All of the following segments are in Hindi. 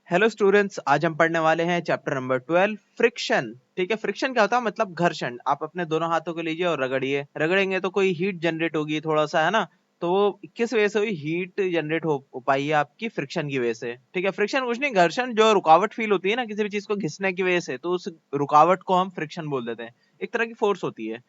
हेलो स्टूडेंट्स, आज हम पढ़ने वाले हैं चैप्टर नंबर 12 फ्रिक्शन। ठीक है, फ्रिक्शन क्या होता है? मतलब घर्षण। आप अपने दोनों हाथों को लीजिए और रगड़िए। रगड़ेंगे तो कोई हीट जनरेट होगी, थोड़ा सा, है ना? तो वो किस वजह से हुई? हीट जनरेट हो पाई है आपकी फ्रिक्शन की वजह से। ठीक है, फ्रिक्शन कुछ नहीं, घर्षण, जो रुकावट फील होती है ना किसी भी चीज को घिसने की वजह से, तो उस रुकावट को हम फ्रिक्शन बोल देते हैं। एक तरह की फोर्स होती है।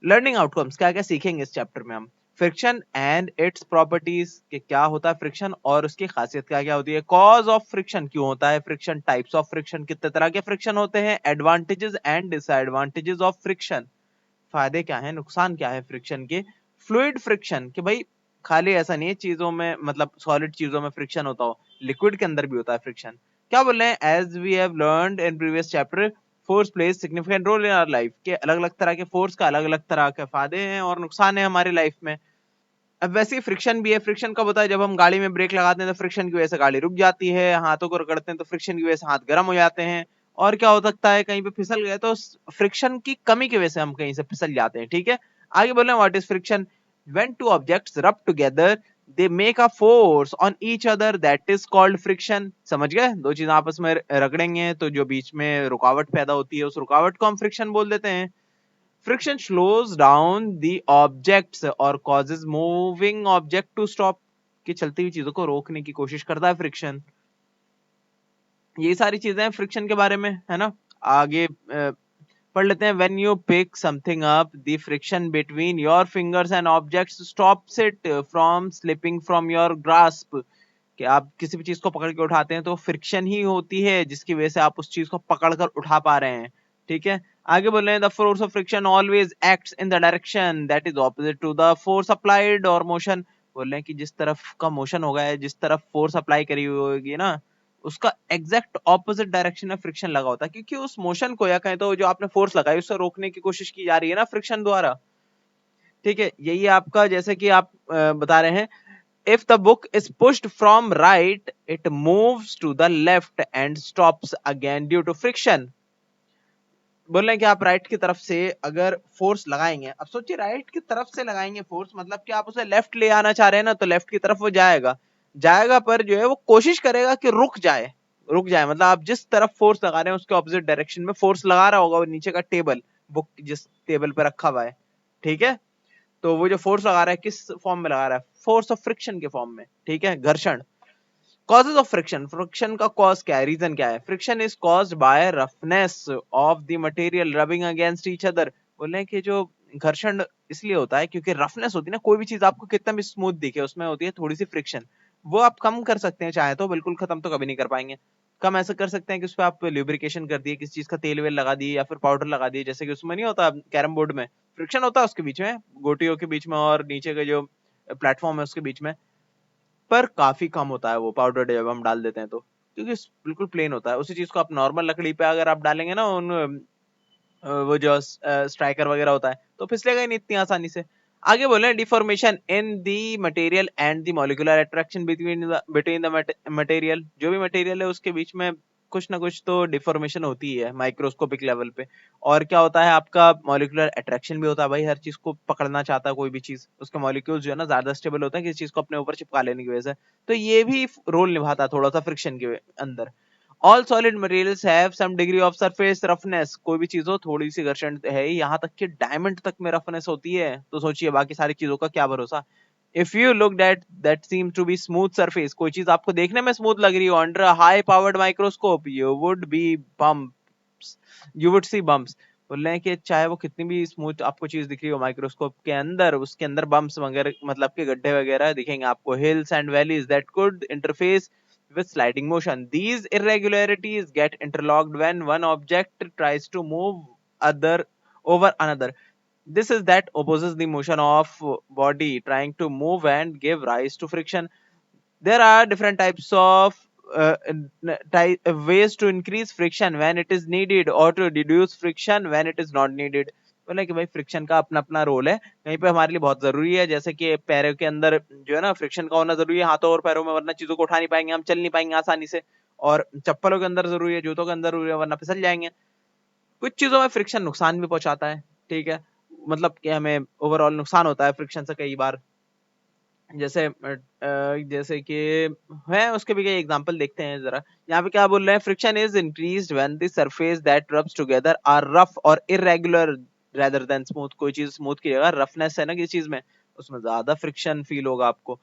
लर्निंग आउटकम्स क्या क्या सीखेंगे इस चैप्टर में हम? फ्रिक्शन एंड इट्स प्रॉपर्टीज, कि क्या होता है फ्रिक्शन और उसकी खासियत क्या क्या होती है। कॉज ऑफ फ्रिक्शन, क्यों होता है फ्रिक्शन। टाइप्स ऑफ फ्रिक्शन, कितने तरह के फ्रिक्शन होते हैं। Advantages and disadvantages of friction, फायदे क्या है, नुकसान क्या है फ्रिक्शन के। फ्लूइड फ्रिक्शन, कि भाई खाली ऐसा नहीं है चीजों में, मतलब सॉलिड चीजों में फ्रिक्शन होता हो, लिक्विड के अंदर भी होता है फ्रिक्शन। क्या बोल रहे हैं? As we have learned in previous chapter, force plays significant role in our life, के अलग अलग तरह के फोर्स का अलग अलग तरह के फायदे हैं और नुकसान है हमारी लाइफ में। अब वैसे ही फ्रिक्शन भी है। फ्रिक्शन कब होता है? जब हम गाड़ी में ब्रेक लगाते हैं तो फ्रिक्शन की वजह से गाड़ी रुक जाती है। हाथों को रगड़ते हैं तो फ्रिक्शन की वजह से हाथ गर्म हो जाते हैं। और क्या हो सकता है? कहीं पे फिसल गए तो फ्रिक्शन की कमी की वजह से हम कहीं से फिसल जाते हैं। ठीक है, आगे बोल रहे हैं what is friction. When two objects rub together they make a force on each other, that is called friction. समझ गए? दो चीज आपस में रगड़ेंगे तो जो बीच में रुकावट पैदा होती है, उस रुकावट को हम फ्रिक्शन बोल देते हैं। Friction slows down the objects और causes moving object to stop, कि चलती हुई चीजों को रोकने की कोशिश करता है फ्रिक्शन। ये सारी चीजें हैं फ्रिक्शन के बारे में, है ना? आगे पढ़ लेते हैं। When you pick something up, the friction between your fingers and objects stops it from slipping from your grasp, कि आप किसी भी चीज को पकड़ के उठाते हैं तो फ्रिक्शन ही होती है जिसकी वजह से आप उस चीज को पकड़ कर उठा पा रहे हैं। ठीक है, आगे बोल रहे हैं the force of friction always acts in the direction that is opposite to the force applied और मोशन। बोल रहे हैं कि जिस तरफ का मोशन होगा है, जिस तरफ फोर्स अप्लाई करी हुई होगी ना, उसका एग्जैक्ट ऑपोजिट डायरेक्शन में फ्रिक्शन लगा होता है, क्योंकि उस मोशन को, या कहें तो जो आपने फोर्स लगाई, उससे रोकने की कोशिश की जा रही है ना फ्रिक्शन द्वारा। ठीक है, यही आपका, जैसे कि आप बता रहे हैं, if the book is pushed from right, it moves to the left and stops again due to friction। बोल रहे हैं कि आप राइट की तरफ से अगर फोर्स लगाएंगे, अब सोचिए राइट की तरफ से लगाएंगे फोर्स, मतलब कि आप उसे लेफ्ट ले आना चाह रहे हैं ना, तो लेफ्ट की तरफ वो जाएगा। जाएगा पर जो है वो कोशिश करेगा कि रुक जाए। रुक जाए मतलब आप जिस तरफ फोर्स लगा रहे हैं उसके ऑपोजिट डायरेक्शन में फोर्स लगा रहा होगा वो नीचे का टेबल, बुक जिस टेबल पे रखा हुआ है। ठीक है, तो वो जो फोर्स लगा रहा है किस फॉर्म में लगा रहा है? फोर्स ऑफ फ्रिक्शन के फॉर्म में। ठीक है, घर्षण। कॉजेज ऑफ फ्रिक्शन, फ्रिक्शन का कॉज क्या है, रीजन क्या है? Friction is caused by roughness of the material rubbing against each other. बोल रहे हैं कि जो घर्षण इसलिए होता है क्योंकि रफनेस होती है ना, कोई भी चीज आपको कितना भी स्मूथ दिखे, उसमें होती है थोड़ी सी फ्रिक्शन। वो आप कम कर सकते हैं चाहे तो, बिल्कुल खत्म तो कभी नहीं कर पाएंगे। कम ऐसा कर सकते हैं कि उस पर आप ल्यूब्रिकेशन कर दिए, किसी चीज का तेल वेल लगा दिए या फिर पाउडर लगा दिए, जैसे कि उसमें नहीं होता कैरम बोर्ड में फ्रिक्शन होता है उसके बीच में, गोटियों के बीच में और नीचे के जो प्लेटफॉर्म है उसके बीच में। पर काफी कम होता है वो पाउडर जब हम डाल देते हैं तो, क्योंकि बिल्कुल प्लेन होता है। उसी चीज को आप नॉर्मल लकड़ी पे अगर आप डालेंगे ना, उन वो जो स्ट्राइकर वगैरह होता है, तो फिसलेगा ही नहीं इतनी आसानी से। आगे बोले deformation in the material and the molecular attraction between the material, जो भी मटेरियल है उसके बीच में कुछ ना कुछ तो डिफॉर्मेशन होती है माइक्रोस्कोपिक लेवल पे। और क्या होता है आपका? मॉलिक्यूलर अट्रैक्शन भी होता है। भाई हर चीज को पकड़ना चाहता है कोई भी चीज, उसके मॉलिक्यूल्स जो है ना ज्यादा स्टेबल होते हैं किसी चीज को अपने ऊपर चिपका लेने की वजह से। तो ये भी रोल निभाता है थोड़ा सा फ्रिक्शन के अंदर। All solid materials have some degree of surface roughness, कोई भी चीज हो थोड़ी सी घर्षण है, यहाँ तक कि डायमंड तक में रफनेस होती है, तो सोचिए बाकी सारी चीजों का क्या भरोसा। If you look that seem to be smooth surface, कोई चीज आपको देखने में स्मूथ लग रही हो, under a high powered microscope you would see bumps. बोल रहे हैं कि चाहे वो कितनी भी स्मूथ आपको चीज दिख रही हो माइक्रोस्कोप के अंदर, उसके अंदर बम्प्स वगैरह, मतलब के गड्ढे वगैरह दिखेंगे आपको। Hills and valleys that could interface with sliding motion. These irregularities get interlocked when one object tries to move other over another. This is that opposes the motion of body trying to move and give rise to friction. There are different types of ways to increase friction when it is needed or to reduce friction when it is not needed. बोले कि भाई फ्रिक्शन का अपना अपना रोल है, कहीं पे हमारे लिए बहुत जरूरी है, जैसे कि पैरों के अंदर जो है ना फ्रिक्शन का होना जरूरी है हाथों और पैरों में, वरना चीजों को उठा नहीं पाएंगे, हम चल नहीं पाएंगे आसानी से। और चप्पलों के अंदर जरूरी है, जूतों के अंदर जरूरी है, वरना फिसल जाएंगे। कुछ चीजों में फ्रिक्शन नुकसान भी पहुंचाता है। ठीक है, मतलब कि हमें ओवरऑल नुकसान होता है फ्रिक्शन से कई बार। जैसे कि है, उसके भी कई एग्जांपल देखते हैं जरा। यहाँ पे क्या बोल रहे हैं, friction is increased when the surface that rubs together are rough और इररेगुलर रेदर देन स्मूथ। कोई चीज स्मूथ की जगह रफनेस है ना किसी चीज में, उसमें ज्यादा फ्रिक्शन फील होगा आपको।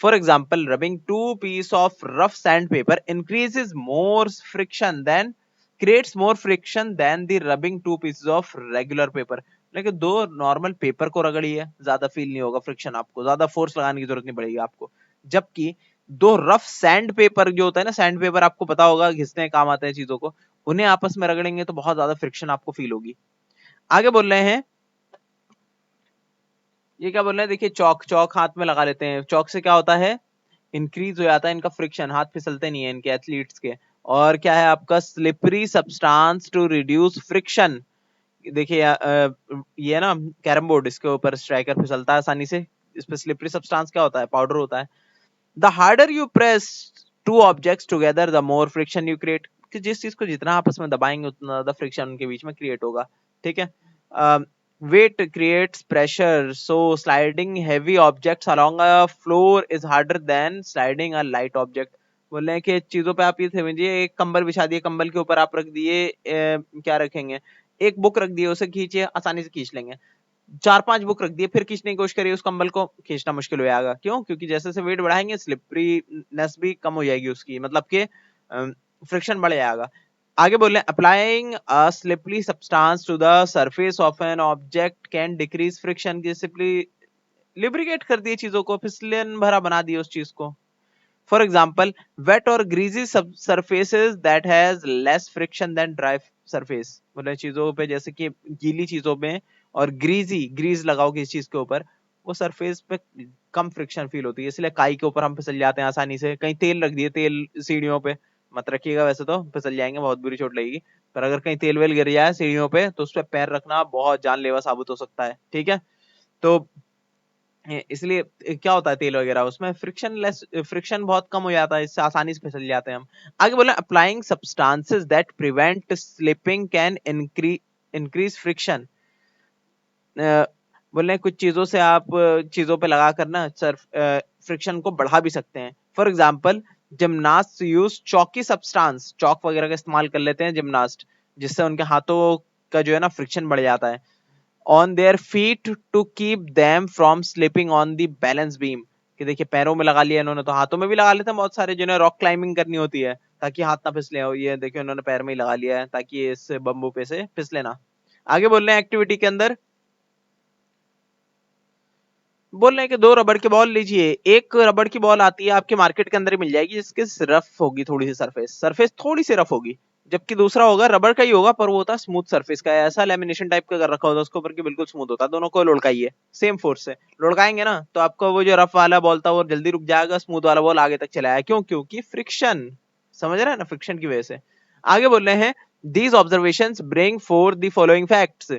For example, rubbing two piece of rough sand paper increases more friction than creates more friction than the rubbing two pieces of regular paper. लेकिन दो नॉर्मल पेपर को रगड़िए, ज्यादा फील नहीं होगा फ्रिक्शन, आपको ज्यादा फोर्स लगाने की जरूरत नहीं पड़ेगी आपको। जबकि दो रफ सैंड पेपर जो होता है ना, सैंड पेपर आपको पता होगा घिसने काम आते हैं चीजों को, उन्हें आपस में रगड़ेंगे तो बहुत ज्यादा फ्रिक्शन आपको फील होगी। आगे बोल रहे हैं, ये क्या बोल रहे हैं, देखिए चौक, चौक हाथ में लगा लेते हैं, चौक से क्या होता है, इंक्रीज हो जाता है इनका फ्रिक्शन, हाथ फिसलते नहीं है इनके एथलीट्स के। और क्या है आपका, slippery substance to reduce friction. देखिए ये ना कैरम बोर्ड, इसके ऊपर स्ट्राइकर फिसलता है आसानी से, इस पे स्लिपरी सब्सटेंस क्या होता है, पाउडर होता है। The harder you press two objects together the more friction you create. कि जिस चीज को जितना आपस में दबाएंगे उतना ज्यादा फ्रिक्शन उनके बीच में क्रिएट होगा। ठीक है। Weight creates pressure, so sliding heavy objects along a floor is harder than sliding a light object. बोल रहे हैं कि चीजों पे आप ये समझिए, एक कंबल बिछा दिए, कंबल के ऊपर आप रख दिए, क्या रखेंगे, एक बुक रख दिए, उसे खींचिए, आसानी से खींच लेंगे। चार पांच बुक रख दिए, फिर खींचने की कोशिश करिए उस कंबल को, खींचना मुश्किल हो जाएगा। क्यों? क्योंकि जैसे जैसे वेट बढ़ाएंगे स्लिपरीनेस भी कम हो जाएगी उसकी, मतलब कि फ्रिक्शन बढ़ जाएगा। आगे बोल रहे हैं, applying a slippery substance to the surface of an object can decrease friction. की सिंपली लिब्रिकेट कर दिए चीजों को, फिसलन भरा बना दिए उस चीज को। For example, wet or greasy surfaces that has less friction than dry surface। मतलब चीजों पे, जैसे कि गीली चीजों में और ग्रीज लगाओ किसी चीज के ऊपर, वो सरफेस पे कम फ्रिक्शन फील होती है, इसलिए काई के ऊपर हम फिसल जाते हैं आसानी से। कहीं तेल रख दिए, तेल सीढ़ियों पे मत रखिएगा, वैसे तो फिसल जाएंगे, बहुत बुरी चोट लगेगी। पर अगर कहीं तेल वेल गिर जाए सीढ़ियों पे, तो उस पर पैर रखना बहुत जानलेवा साबित हो सकता है। ठीक है। तो इसलिए क्या होता है, तेल वगैरह उसमें फ्रिक्शन बहुत कम हो जाता है, इससे आसानी से फिसल जाते हैं हम। आगे बोले, applying substances that prevent slipping can increase friction. बोल रहे हैं कुछ चीजों से आप चीजों पे लगा कर ना सर फ्रिक्शन को बढ़ा भी सकते हैं। फॉर एग्जाम्पल, जिमनास्ट यूज चौकी सब्सटेंस, चौक वगैरह का इस्तेमाल कर लेते हैं जिमनास्ट, जिससे उनके हाथों का जो है ना फ्रिक्शन बढ़ जाता है। On their feet to keep them from slipping on the balance beam। कि देखिए पैरों में लगा लिया इन्होंने, तो हाथों में भी लगा लेते हैं बहुत सारे जिन्हें रॉक क्लाइंबिंग करनी होती है, ताकि हाथ ना फिसले। हो, ये देखिए उन्होंने पैर में ही लगा लिया है ताकि ये इस बम्बू पे से फिसले ना। आगे बोल रहे हैं एक्टिविटी के अंदर, बोल रहे हैं कि दो रबड़ के बॉल लीजिए। एक रबड़ की बॉल आती है आपके मार्केट के अंदर ही मिल जाएगी, जिसके रफ होगी थोड़ी सी सरफेस, सरफेस थोड़ी सी रफ होगी। जबकि दूसरा होगा रबड़ का ही होगा, पर वो होता स्मूथ सरफेस का, ऐसा लेमिनेशन टाइप का कर रखा होता उसके ऊपर कि बिल्कुल स्मूथ होता। दोनों को लुढ़काइए सेम फोर्स से, लुढ़काएंगे ना तो आपका वो जो रफ वाला बॉल था वो जल्दी रुक जाएगा, स्मूथ वाला बॉल आगे तक चलाएगा। क्यों? क्योंकि फ्रिक्शन, समझ रहे हैं ना, फ्रिक्शन की वजह से। आगे बोल रहे हैं, these observations bring for the following facts.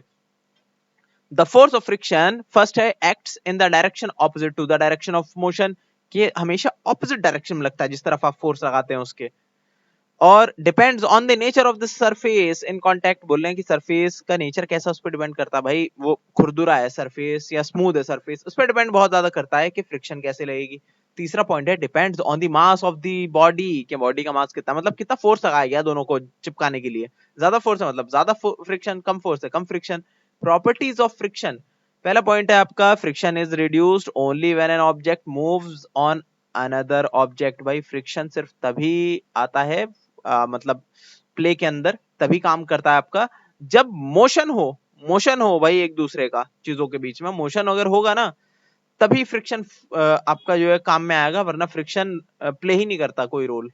The force of friction first है, acts in the direction opposite to the direction of motion. कि हमेशा ऑपोजिट डायरेक्शन में लगता है जिस तरफ आप फोर्स लगाते हैं उसके। और depends on the nature of the surface in contact. बोल रहे हैं कि सरफेस का नेचर कैसा, उस पर डिपेंड करता है भाई, वो खुरदुरा है सरफेस या स्मूथ है सरफेस, उस पर डिपेंड बहुत ज्यादा करता है कि फ्रिक्शन कैसे लगेगी। तीसरा पॉइंट है, depends on the mass of the body. कि बॉडी का मास कितना, मतलब कितना फोर्स लगाया गया दोनों को चिपकाने के लिए। ज्यादा फोर्स है मतलब ज्यादा फ्रिक्शन, कम फोर्स है कम फ्रिक्शन। प्रॉपर्टीज ऑफ फ्रिक्शन, पहला पॉइंट है आपका, friction is reduced only when an object moves on another object. भाई फ्रिक्शन सिर्फ तभी आता है मतलब प्ले के अंदर, तभी काम करता है आपका जब मोशन हो। मोशन हो भाई, एक दूसरे का चीजों के बीच में मोशन अगर होगा ना, तभी फ्रिक्शन आपका जो है काम में आएगा, वरना फ्रिक्शन प्ले ही नहीं करता कोई रोल।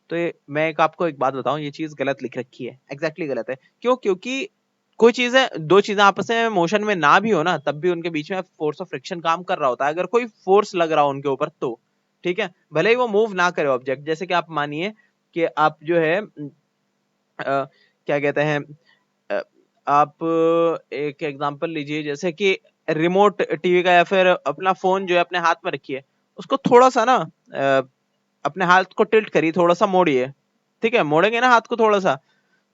तो मैं आपको एक बात बताऊं, ये चीज गलत लिख रखी है, एग्जैक्टली गलत है। क्यों? क्योंकि कोई चीजें, दो चीजें आपस में मोशन में ना भी हो ना, तब भी उनके बीच में फोर्स ऑफ फ्रिक्शन काम कर रहा होता है, अगर कोई फोर्स लग रहा हो उनके ऊपर तो। ठीक है, भले ही वो मूव ना करे ऑब्जेक्ट। जैसे कि आप मानिए कि आप जो है क्या कहते हैं, अ, आप एक एग्जांपल लीजिए, जैसे कि रिमोट टीवी का या फिर अपना फोन जो है अपने हाथ में रखिए, उसको थोड़ा सा ना अपने हाथ को टिल्ट करिए, थोड़ा सा मोड़िए। ठीक है, मोड़ेंगे ना हाथ को थोड़ा सा,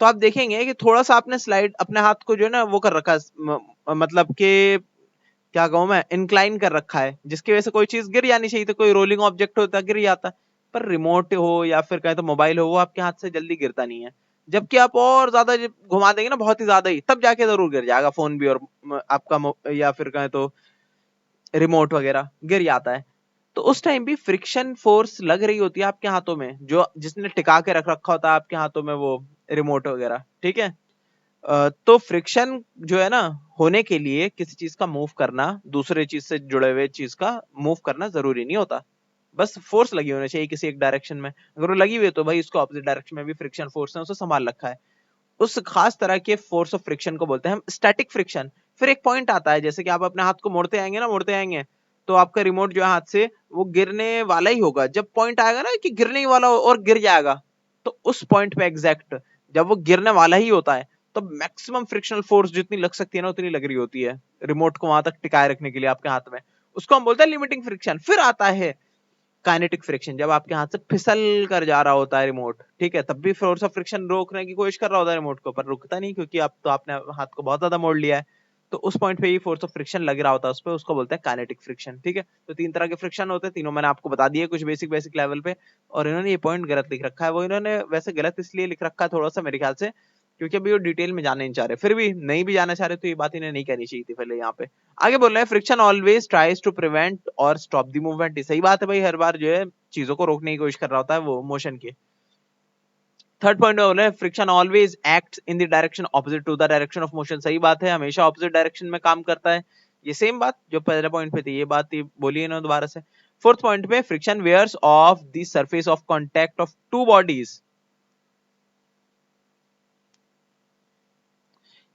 तो आप देखेंगे कि थोड़ा सा आपने स्लाइड अपने हाथ को जो है ना वो कर रखा है, मतलब कि क्या कहूं मैं, इंक्लाइन कर रखा है, जिसकी वजह से कोई चीज गिर जानी चाहिए, तो कोई रोलिंग ऑब्जेक्ट होता है गिर जाता है। पर रिमोट हो या फिर कहें तो मोबाइल हो, वो आपके हाथ से जल्दी गिरता नहीं है। जबकि आप और ज्यादा जब घुमा देंगे ना, बहुत ही ज्यादा ही, तब जाके जरूर गिर जाएगा फोन भी, और आपका या फिर कहें तो रिमोट वगैरह गिर जाता है। तो उस टाइम भी फ्रिक्शन फोर्स लग रही होती है आपके हाथों में, जो जिसने टिका के रख रखा होता है आपके हाथों में वो रिमोट वगैरह, ठीक है। तो फ्रिक्शन जो है ना, होने के लिए किसी चीज का मूव करना, दूसरे चीज से जुड़े हुए चीज का मूव करना जरूरी नहीं होता। बस फोर्स लगी होनी चाहिए किसी एक डायरेक्शन में। अगर वो लगी हुई है तो भाई उसको ऑपोजिट डायरेक्शन में भी फ्रिक्शन फोर्स ने उसे संभाल रखा है। उस खास तरह के फोर्स ऑफ फ्रिक्शन को बोलते हैं हम स्टैटिक फ्रिक्शन। फिर एक पॉइंट आता है, जैसे कि आप अपने हाथ को मोड़ते आएंगे ना, मोड़ते आएंगे, तो आपका रिमोट जो है हाथ से, वो गिरने वाला ही होगा। जब पॉइंट आएगा ना कि गिरने ही वाला हो और गिर जाएगा, तो उस पॉइंट पे एग्जैक्ट जब वो गिरने वाला ही होता है, तो मैक्सिमम फ्रिक्शनल फोर्स जितनी लग सकती है ना, उतनी लग रही होती है रिमोट को वहां तक टिकाए रखने के लिए आपके हाथ में। उसको हम बोलते हैं लिमिटिंग फ्रिक्शन। फिर आता है काइनेटिक फ्रिक्शन, जब आपके हाथ से फिसल कर जा रहा होता है रिमोट, ठीक है, तब भी फोर्स ऑफ फ्रिक्शन रोकने की कोशिश कर रहा होता है रिमोट को, पर रुकता नहीं, क्योंकि आप तो आपने हाथ को बहुत ज्यादा मोड़ लिया है। तो उस पॉइंट पे ही फोर्स ऑफ फ्रिक्शन लग रहा होता है उस पर, उसको बोलते हैं काइनेटिक फ्रिक्शन, ठीक है। तो तीन तरह के फ्रिक्शन होते हैं, तीनों मैंने आपको बता दिए कुछ बेसिक बेसिक लेवल पे। और इन्होंने ये पॉइंट गलत लिख रखा है, वो इन्होंने वैसे गलत इसलिए लिख रखा है थोड़ा सा मेरे ख्याल से, क्योंकि अभी वो डिटेल में जाना नहीं चाह रहे। फिर भी नहीं भी जाना चाह रहे तो ये बात इन्हें नहीं कहनी चाहिए थी पहले यहाँ पे। आगे बोल रहे हैं, friction always tries to prevent और स्टॉप द मूवमेंट। सही बात है भाई, हर बार जो है चीजों को रोकने की कोशिश कर रहा होता है वो मोशन की। थर्ड पॉइंट में बोल रहे हैं, friction always act in the direction opposite to the direction of motion. सही बात है, हमेशा ऑपोजिट डायरेक्शन में काम करता है। ये सेम बात जो पहले पॉइंट पे थी, ये बात बोली इन्होंने दोबारा से। फोर्थ पॉइंट पे, friction wears off the surface of contact of two bodies.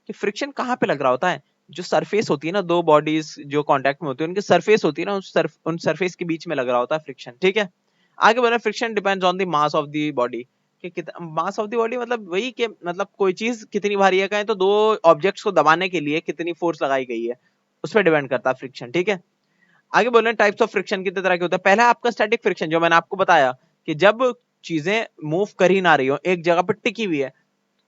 कि फ्रिक्शन कहाँ पे लग रहा होता है, जो सरफेस होती है ना, दो बॉडीज जो कांटेक्ट में होती है, उनकी सरफेस होती है ना, उन सरफेस के बीच में लग रहा होता है फ्रिक्शन, ठीक है। आगे बोला, friction depends on the mass of the body. कि मास ऑफ द बॉडी मतलब वही कि मतलब कोई चीज कितनी भारी है, कहें तो दो ऑब्जेक्ट्स को दबाने के लिए कितनी फोर्स लगाई गई है, उस पर डिपेंड करता है फ्रिक्शन, ठीक है। आगे बोल रहे हैं, टाइप्स ऑफ फ्रिक्शन कितने तरह के होते हैं। पहला आपका स्टैटिक फ्रिक्शन, जो मैंने आपको बताया कि जब चीजें मूव कर ही ना रही हो, एक जगह पर टिकी हुई है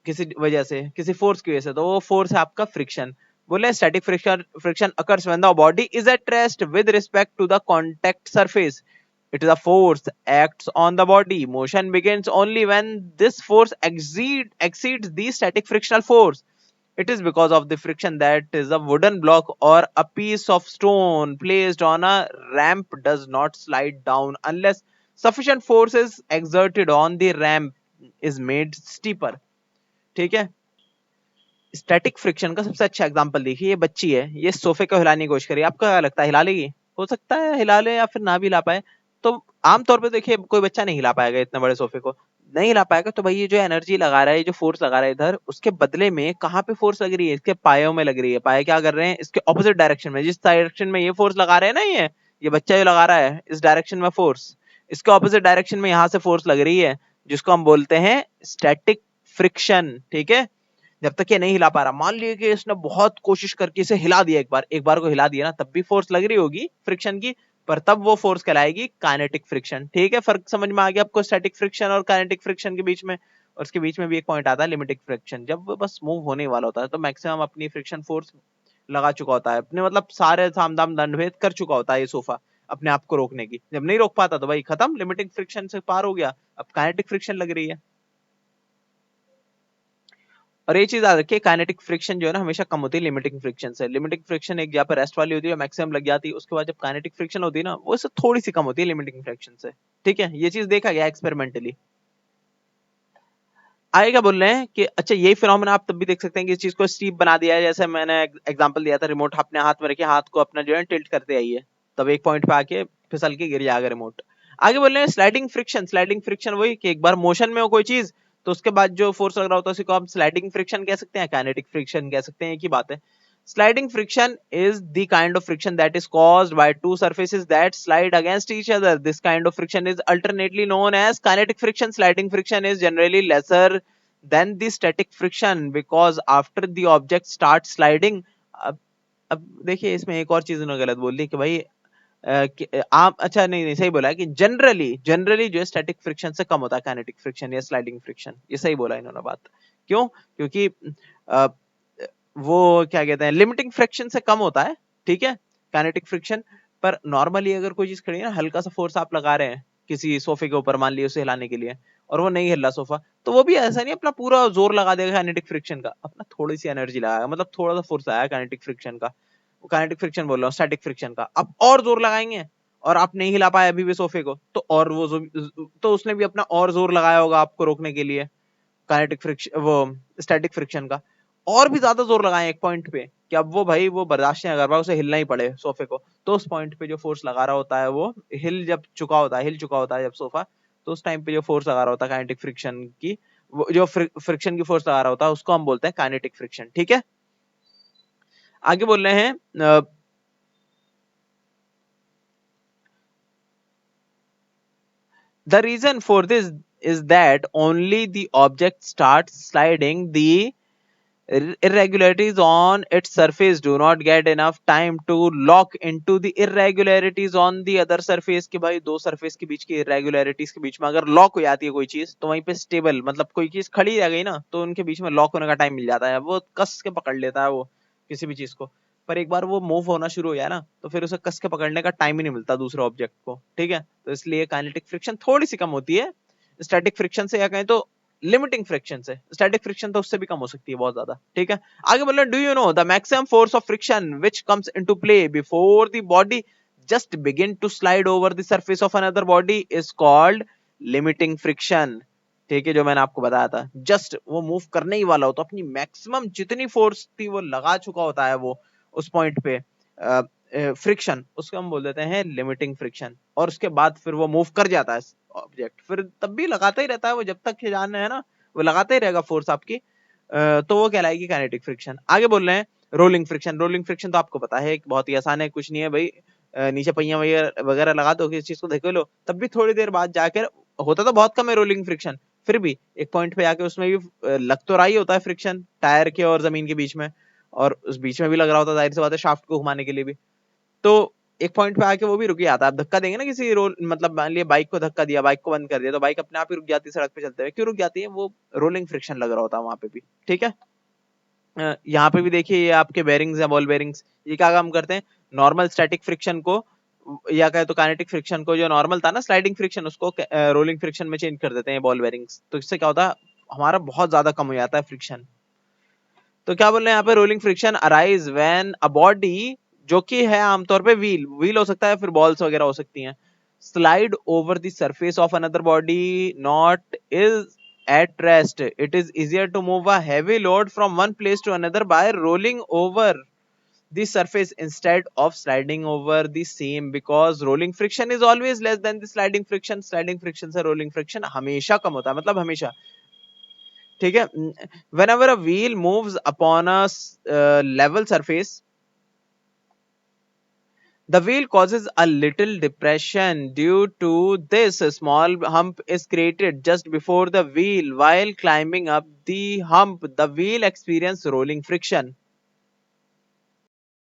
किसी वजह से, किसी फोर्स की वजह से, तो वो फोर्स है आपका फ्रिक्शन। बोले static friction friction occurs when the body is at rest with respect to the contact surface. It is a force acts on the body. Motion begins only when this force exceeds the static frictional force. It is because of the friction that is a wooden block or a piece of stone placed on a ramp does not slide down unless sufficient force is exerted on the ramp is made steeper. ठीक है। स्टैटिक फ्रिक्शन का सबसे अच्छा एग्जांपल देखिए, ये बच्ची है, ये सोफे को हिलाने की कोशिश करी, आपको क्या लगता है हिला लेगी? हो सकता है हिला ले या फिर ना भी हिला पाए। तो आमतौर पे देखिए कोई बच्चा नहीं हिला पाएगा इतने बड़े सोफे को, नहीं हिला पाएगा। तो भाई ये जो एनर्जी लगा रहा है, जो फोर्स लगा रहा है इधर, उसके बदले में कहाँ पे फोर्स लग रही है? इसके पायों में लग रही है। पाए क्या कर रहे हैं? इसके ऑपोजिट डायरेक्शन में, जिस डायरेक्शन में ये फोर्स लगा रहे हैं ना, ये बच्चा जो लगा रहा है इस डायरेक्शन में फोर्स, इसके ऑपोजिट डायरेक्शन में यहाँ से फोर्स लग रही है, जिसको हम बोलते हैं स्टैटिक फ्रिक्शन, ठीक है। जब तक ये नहीं हिला पा रहा, मान लिया कि इसने बहुत कोशिश करके इसे हिला दिया, एक बार को हिला दिया ना, तब भी फोर्स लग रही होगी फ्रिक्शन की, पर तब वो फोर्स कहलाएगी काइनेटिक फ्रिक्शन, ठीक है। फर्क समझ में आ गया आपको स्टैटिक फ्रिक्शन और काइनेटिक फ्रिक्शन के बीच में। और उसके बीच में भी एक पॉइंट आता है लिमिटिंग फ्रिक्शन, जब वो बस मूव होने वाला होता है तो मैक्सिमम अपनी फ्रिक्शन फोर्स लगा चुका होता है, अपने मतलब सारे साम दाम दंड भेद कर चुका होता है ये सोफा अपने आप को रोकने की। जब नहीं रोक पाता तो भाई खत्म, लिमिटिंग फ्रिक्शन से पार हो गया, अब काइनेटिक फ्रिक्शन लग रही है। और ये चीज याद रखिए, काइनेटिक फ्रिक्शन जो है ना हमेशा कम होती है लिमिटिंग फ्रिक्शन से। लिमिटिंग फ्रिक्शन एक जगह पर रेस्ट वाली होती है, मैक्सिमम लग जाती है, उसके बाद जब काइनेटिक फ्रिक्शन होती है ना, वो इससे थोड़ी सी कम होती है लिमिटिंग फ्रिक्शन से, ठीक है। ये चीज देखा गया एक्सपेरिमेंटली। आगे क्या बोल रहे हैं कि अच्छा यही फिनोमेना आप तब भी देख सकते हैं कि इस चीज को स्टीप बना दिया है, जैसे मैंने एग्जांपल दिया था, रिमोट अपने हाथ में रखे, हाथ को अपना जो है टिल्ट करते आइए, तब एक पॉइंट पे आके फिसल के गिर जाएगा रिमोट। आगे बोल रहे हैं स्लाइडिंग फ्रिक्शन। स्लाइडिंग फ्रिक्शन वही कि एक बार मोशन में हो कोई चीज, तो उसके बाद जो फोर्स लग रहा होता है उसी को आप स्लाइडिंग फ्रिक्शन कह सकते हैं, काइनेटिक फ्रिक्शन कह सकते हैं, एक ही बात है। Sliding friction is the kind of friction that is caused by two surfaces that slide against each other. This kind of friction is alternately known as kinetic friction. Sliding friction is generally lesser than the static friction because after the object starts sliding, अब देखिए इसमें एक और चीज उन्होंने गलत बोल दी कि भाई आप अच्छा नहीं सही बोला है कि जनरली जो है स्टैटिक फ्रिक्शन से कम होता है काइनेटिक फ्रिक्शन या स्लाइडिंग फ्रिक्शन, ये सही बोला इन्होंने बात। क्यों? क्योंकि वो क्या कहते हैं लिमिटिंग फ्रिक्शन से कम होता है, ठीक है, काइनेटिक फ्रिक्शन। पर नॉर्मली अगर कोई चीज खड़ी है ना, हल्का सा फोर्स आप लगा रहे हैं किसी सोफे के ऊपर, मान लिया उसे हिलाने के लिए, और वो नहीं हिल रहा सोफा, तो वो भी ऐसा नहीं अपना पूरा जोर लगा देगा काइनेटिक फ्रिक्शन का, अपना थोड़ी सी एनर्जी लगाएगा, मतलब थोड़ा सा फोर्स आया काइनेटिक फ्रिक्शन का, काइनेटिक फ्रिक्शन बोल रहा हूँ, स्टैटिक फ्रिक्शन का। अब और जोर लगाएंगे और आप नहीं हिला पाए अभी भी सोफे को, तो और वो तो उसने भी अपना और जोर लगाया होगा आपको रोकने के लिए, काइनेटिक फ्रिक्शन वो स्टैटिक फ्रिक्शन का, और भी ज्यादा जोर लगाए एक पॉइंट पे कि अब वो भाई वो बर्दाश्त नहीं कर पाए, उसे हिलना ही पड़े सोफे को, तो उस पॉइंट पे जो फोर्स लगा रहा होता है वो हिल चुका होता है जब सोफा, तो उस टाइम पे जो फोर्स लगा रहा होता है काइनेटिक फ्रिक्शन की, वो जो फ्रिक्शन की फोर्स लगा रहा होता है उसको हम बोलते हैं काइनेटिक फ्रिक्शन। ठीक है, आगे बोल रहे हैं the reason for this is that only the object starts sliding, the irregularities on its surface do not get enough time to lock into the irregularities on the other surface। कि भाई दो सरफेस के बीच की irregularities के बीच में अगर लॉक हो जाती है कोई चीज, तो वहीं पे स्टेबल, मतलब कोई चीज खड़ी रह गई ना, तो उनके बीच में लॉक होने का टाइम मिल जाता है, वो कस के पकड़ लेता है वो किसी भी चीज को। पर एक बार वो मूव होना शुरू हो जाए ना, तो फिर उसे कस के पकड़ने का टाइम ही नहीं मिलता दूसरे ऑब्जेक्ट को। ठीक है, तो इसलिए काइनेटिक फ्रिक्शन थोड़ी सी कम होती है स्टैटिक फ्रिक्शन से, या कहें तो लिमिटिंग फ्रिक्शन से। स्टैटिक फ्रिक्शन तो उससे भी कम हो सकती है बहुत ज्यादा। ठीक है, आगे बोल रहे हैं, do you know the maximum force of friction which comes into play before the body just begin to slide over the surface of another body is called limiting friction. ठीक है, जो मैंने आपको बताया था, जस्ट वो मूव करने ही वाला हो तो अपनी मैक्सिमम जितनी फोर्स थी वो लगा चुका होता है वो उस पॉइंट पे फ्रिक्शन, उसको हम बोल देते हैं लिमिटिंग फ्रिक्शन। और उसके बाद फिर वो मूव कर जाता है ऑब्जेक्ट, फिर तब भी लगाता ही रहता है वो, जब तक खिंचाना है ना वो लगाता ही रहेगा फोर्स आपकी, तो वो कहलाएगी काइनेटिक फ्रिक्शन। आगे बोल रहे हैं रोलिंग फ्रिक्शन। रोलिंग फ्रिक्शन तो आपको पता है बहुत ही आसान है, कुछ नहीं है भाई, नीचे पहिया वगैरह लगा दो, किसी चीज को धकेलो लो, तब भी थोड़ी देर बाद जाकर, होता तो बहुत कम है रोलिंग फ्रिक्शन, फिर भी एक पॉइंट पे आके उसमें भी लग तो रहा ही होता है फ्रिक्शन टायर के और जमीन के बीच में, और उस बीच में भी लग रहा होता है, जाहिर सी बात है शाफ्ट को घुमाने के लिए भी। तो एक पॉइंट पे आके वो भी रुक जाता है। आप धक्का देंगे ना किसी रोल, मतलब मान लिया बाइक को धक्का दिया, बाइक को बंद कर दिया, तो बाइक अपने आप ही रुक जाती है सड़क पे चलते हुए। क्यों रुक जाती है? वो रोलिंग फ्रिक्शन लग रहा होता है वहां पे भी। ठीक है, यहाँ पे भी देखिए ये आपके बेरिंग्स या बॉल बेरिंग्स, ये क्या काम करते हैं, नॉर्मल स्टैटिक फ्रिक्शन को, या कहे तो काइनेटिक फ्रिक्शन को, जो नॉर्मल था ना स्लाइडिंग फ्रिक्शन, उसको रोलिंग फ्रिक्शन में चेंज कर देते हैं बॉल बेरिंग्स। तो इससे क्या होता है, हमारा बहुत ज्यादा कम हो जाता है फ्रिक्शन। तो क्या बोल रहे हैं यहाँ पे, rolling friction arise when a body, जो कि है आमतौर पे व्हील हो सकता है, फिर बॉल्स वगैरह हो सकती हैं, slide over the surface of another body not is at rest. It is easier to move a heavy load from one place to another by rolling over the surface instead of sliding over the same, because rolling friction is always less than the sliding friction। sliding friction से rolling friction हमेशा कम होता है, मतलब हमेशा। ठीक है, whenever a wheel moves upon a level surface, the wheel causes a little depression. Due to this, a small hump is created just before the wheel. While climbing up the hump, the wheel experiences rolling friction.